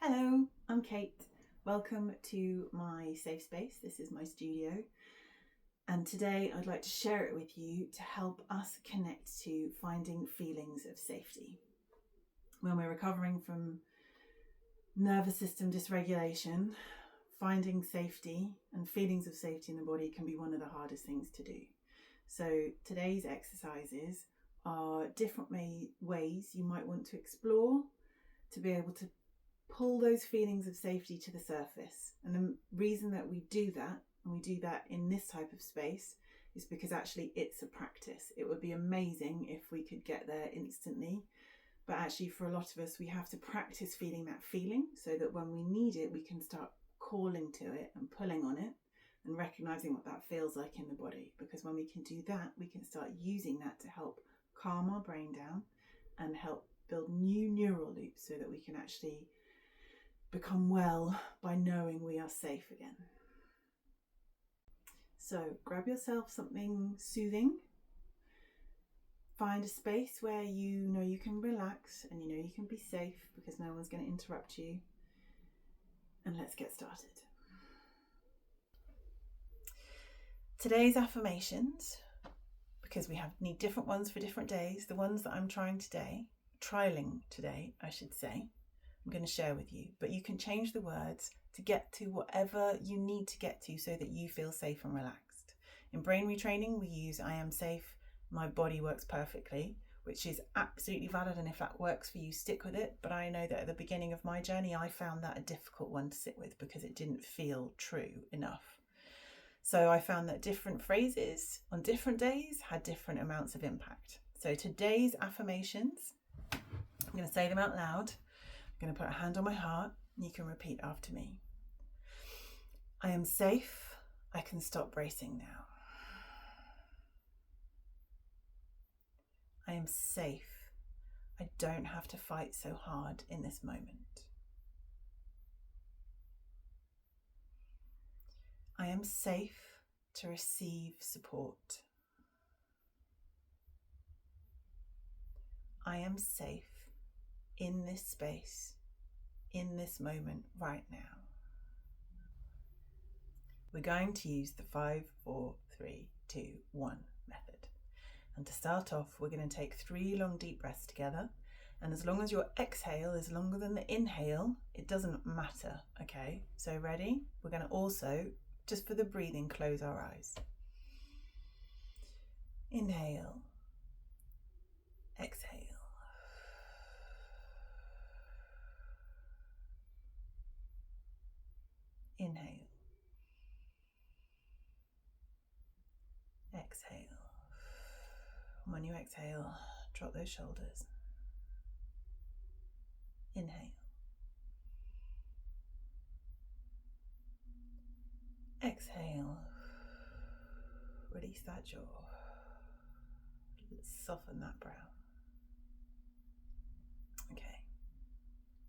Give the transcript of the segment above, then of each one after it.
Hello, I'm Kate. Welcome to my safe space. This is my studio. And today I'd like to share it with you to help us connect to finding feelings of safety. When we're recovering from nervous system dysregulation, finding safety and feelings of safety in the body can be one of the hardest things to do. So today's exercises are different ways you might want to explore to be able to pull those feelings of safety to the surface. And the reason that we do that, and we do that in this type of space, is because actually it's a practice. It would be amazing if we could get there instantly, but actually for a lot of us we have to practice feeling that feeling so that when we need it we can start calling to it and pulling on it and recognizing what that feels like in the body. Because when we can do that, we can start using that to help calm our brain down and help build new neural loops so that we can actually become well by knowing we are safe again. So grab yourself something soothing. Find a space where you know you can relax and you know you can be safe because no one's going to interrupt you. And let's get started. Today's affirmations, because we need different ones for different days. The ones that I'm trialing today, I should say, I'm going to share with you, but you can change the words to get to whatever you need to get to so that you feel safe and relaxed. In brain retraining, we use I am safe, my body works perfectly, which is absolutely valid. And if that works for you, stick with it. But I know that at the beginning of my journey, I found that a difficult one to sit with because it didn't feel true enough. So I found that different phrases on different days had different amounts of impact. So today's affirmations, I'm going to say them out loud. I'm going to put a hand on my heart and you can repeat after me. I am safe. I can stop racing now. I am safe. I don't have to fight so hard in this moment. I am safe to receive support. I am safe in this space, in this moment right now. We're going to use the 5, 4, 3, 2, 1 method. And to start off, we're going to take 3 long deep breaths together. And as long as your exhale is longer than the inhale, it doesn't matter, okay? So ready? We're going to also, just for the breathing, close our eyes. Inhale. Exhale. Inhale. Exhale. When you exhale, drop those shoulders. Inhale. Exhale. Release that jaw. Soften that brow. Okay.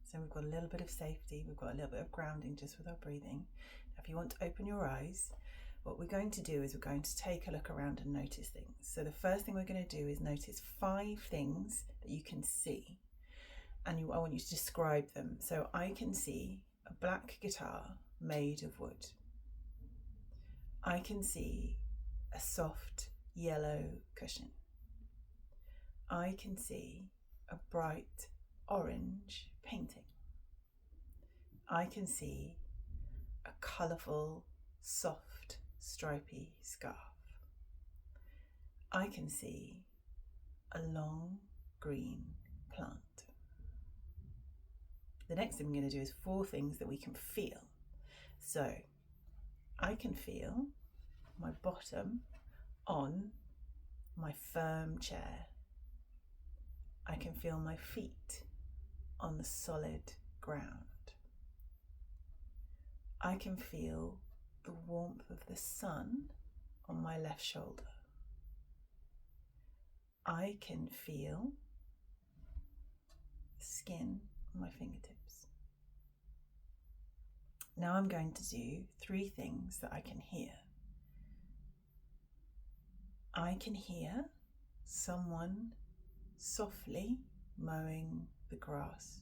So we've got a little bit of safety. We've got a little bit of grounding just with our breathing. Now, if you want to open your eyes, what we're going to do is we're going to take a look around and notice things. So the first thing we're going to do is notice 5 things that you can see. And I want you to describe them. So I can see a black guitar made of wood. I can see a soft yellow cushion. I can see a bright orange painting. I can see a colourful, soft, stripy scarf. I can see a long green plant. The next thing I'm going to do is 4 things that we can feel. So I can feel my bottom on my firm chair. I can feel my feet on the solid ground. I can feel the warmth of the sun on my left shoulder. I can feel the skin on my fingertips. Now I'm going to do 3 things that I can hear. I can hear someone softly mowing the grass.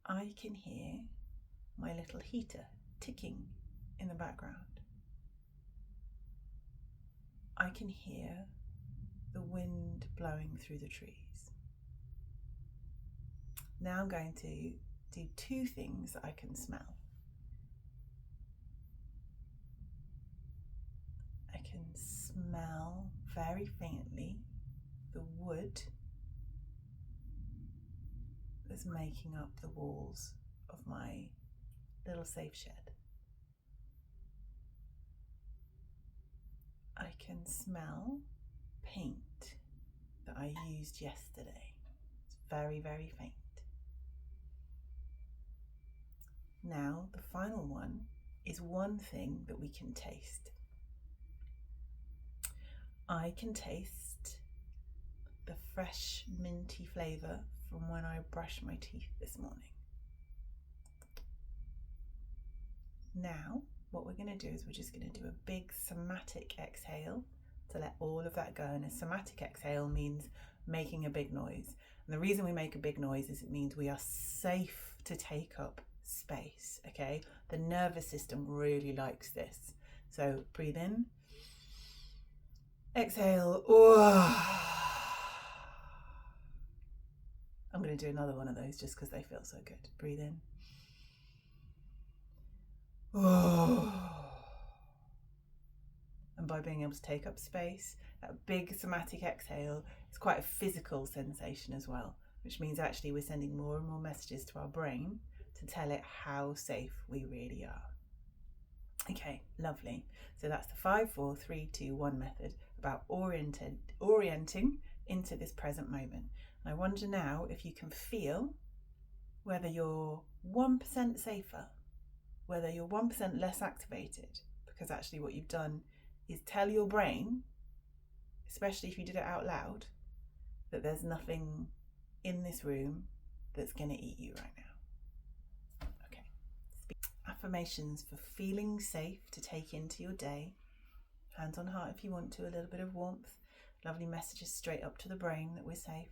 I can hear my little heater ticking in the background. I can hear the wind blowing through the trees. Now I'm going to do two things that I can smell. I can smell very faintly the wood that's making up the walls of my little safe shed. I can smell paint that I used yesterday. It's very, very faint. Now, the final one is one thing that we can taste. I can taste the fresh minty flavour from when I brushed my teeth this morning. Now, what we're going to do is we're just going to do a big somatic exhale to let all of that go. And a somatic exhale means making a big noise. And the reason we make a big noise is it means we are safe to take up space, okay? The nervous system really likes this. So breathe in, exhale. I'm going to do another one of those just because they feel so good. Breathe in. And by being able to take up space, that big somatic exhale is quite a physical sensation as well, which means actually we're sending more and more messages to our brain to tell it how safe we really are. Okay, lovely. So that's the 5, 4, 3, 2, 1 method about orienting into this present moment. And I wonder now if you can feel whether you're 1% safer, whether you're 1% less activated, because actually what you've done is tell your brain, especially if you did it out loud, that there's nothing in this room that's going to eat you right now. Okay. Affirmations for feeling safe to take into your day. Hands on heart if you want to, a little bit of warmth. Lovely messages straight up to the brain that we're safe.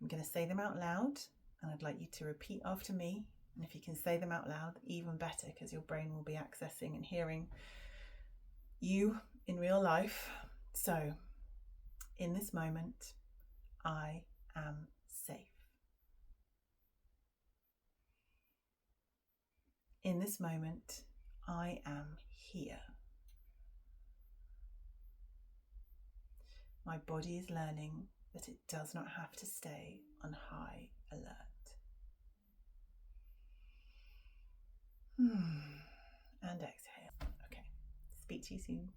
I'm going to say them out loud, and I'd like you to repeat after me. And if you can say them out loud, even better, because your brain will be accessing and hearing you in real life. So, in this moment, I am safe. In this moment, I am here. My body is learning that it does not have to stay on high alert. And exhale. Okay, speak to you soon.